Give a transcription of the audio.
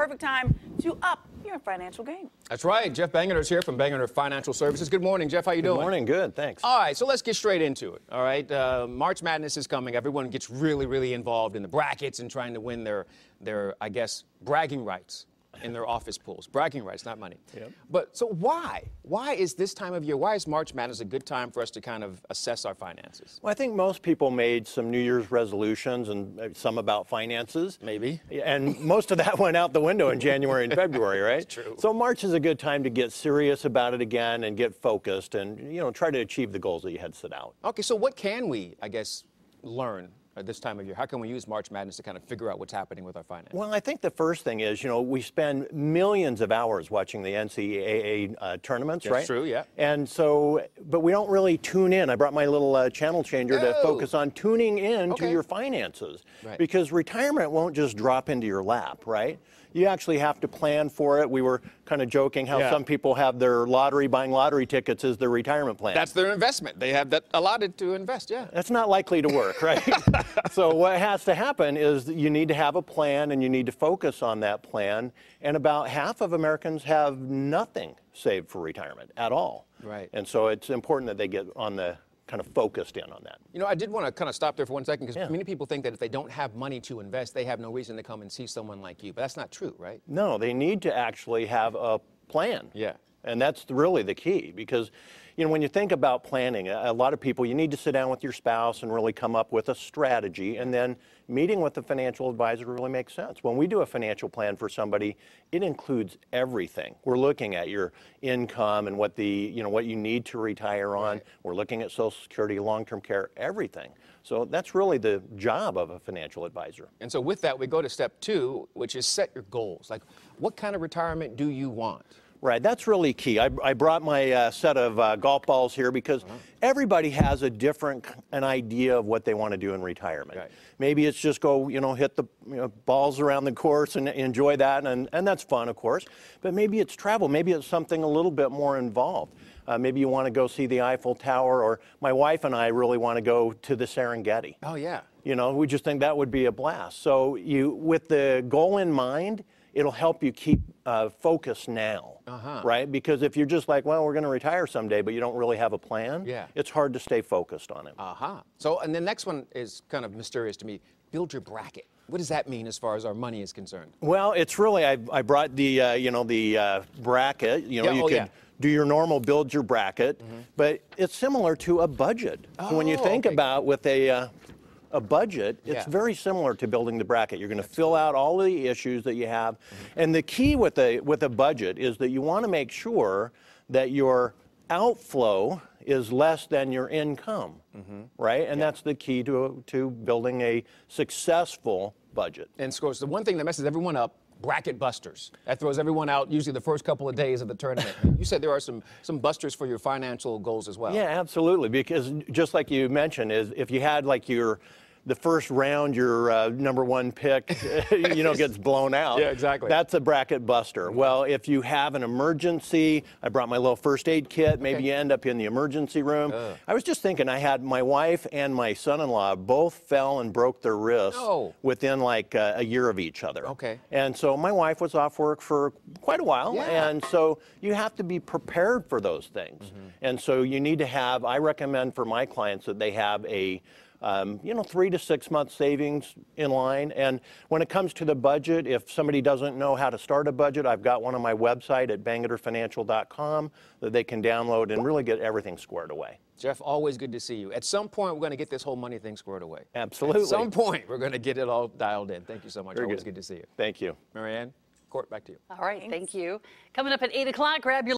perfect time to up your financial game. That's right. Jeff Bangerter's here from Bangerter Financial Services. Good morning, Jeff. How you doing? Good morning. Good, thanks. All right, so let's get straight into it. All right, March Madness is coming. Everyone gets really involved in the brackets and trying to win their I guess, bragging rights in their office pools. Bragging rights, not money. Yep. But so why? Why is this time of year, why is March Madness a good time for us to kind of assess our finances? Well, I think most people made some New Year's resolutions and some about finances. Maybe. And most of that went out the window in January and February, right? That's true. So March is a good time to get serious about it again and get focused and, try to achieve the goals that you had set out. Okay, so what can we, I guess, learn at this time of year? How can we use March Madness to kind of figure out what's happening with our finances? Well, I think the first thing is, we spend millions of hours watching the NCAA tournaments, right? That's true, yeah. And so, but we don't really tune in. I brought my little channel changer to focus on tuning in to your finances. Right. Because retirement won't just drop into your lap, right? You actually have to plan for it. We were kind of joking how some people have their buying lottery tickets as their retirement plan. That's their investment. They have that allotted to invest, yeah. That's not likely to work, right? So what has to happen is that you need to have a plan and you need to focus on that plan. And about half of Americans have nothing saved for retirement at all. Right. And so it's important that they get on the kind of focused in on that. I did want to kind of stop there for 1 second because many people think that if they don't have money to invest, they have no reason to come and see someone like you. But that's not true, right? No, they need to actually have a plan. Yeah. And that's really the key because, when you think about planning, a lot of people, you need to sit down with your spouse and really come up with a strategy, and then meeting with a financial advisor really makes sense. When we do a financial plan for somebody, it includes everything. We're looking at your income and what what you need to retire on. Right. We're looking at Social Security, long-term care, everything. So that's really the job of a financial advisor. And so with that, we go to step 2, which is set your goals. Like, what kind of retirement do you want? Right, that's really key. I brought my set of golf balls here because everybody has a different an idea of what they want to do in retirement. Right. Maybe it's just go, hit the balls around the course and enjoy that, and that's fun, of course. But maybe it's travel. Maybe it's something a little bit more involved. Maybe you want to go see the Eiffel Tower, or my wife and I really want to go to the Serengeti. Oh, yeah. We just think that would be a blast. So with the goal in mind, it'll help you keep focus now, right? Because if you're just like, well, we're going to retire someday, but you don't really have a plan, it's hard to stay focused on it. So, and the next one is kind of mysterious to me. Build your bracket. What does that mean as far as our money is concerned? Well, it's really, I brought the, the bracket. You could do your normal build your bracket, but it's similar to a budget. So when you think about with a budget, it's very similar to building the bracket. You're going to fill out all the issues that you have. And the key with a budget is that you want to make sure that your outflow is less than your income, right? And that's the key to building a successful budget. And of course, the one thing that messes everyone up, bracket busters. That throws everyone out usually the first couple of days of the tournament. You said there are some busters for your financial goals as well. Yeah, absolutely. Because just like you mentioned, is if you had like the first round, your #1 pick, gets blown out. Yeah, exactly. That's a bracket buster. Well, if you have an emergency, I brought my little first aid kit. Maybe you end up in the emergency room. I was just thinking, I had my wife and my son-in-law both fell and broke their wrists within like a year of each other. Okay. And so my wife was off work for quite a while. Yeah. And so you have to be prepared for those things. And so you need to have, I recommend for my clients that they have a 3 to 6 month savings in line. And when it comes to the budget, if somebody doesn't know how to start a budget, I've got one on my website at bangerterfinancial.com that they can download and really get everything squared away. Jeff, always good to see you. At some point, we're going to get this whole money thing squared away. Absolutely. At some point, we're going to get it all dialed in. Thank you so much. Always good to see you. Thank you. Marianne, Court, back to you. All right, thank you. Coming up at 8 o'clock, grab your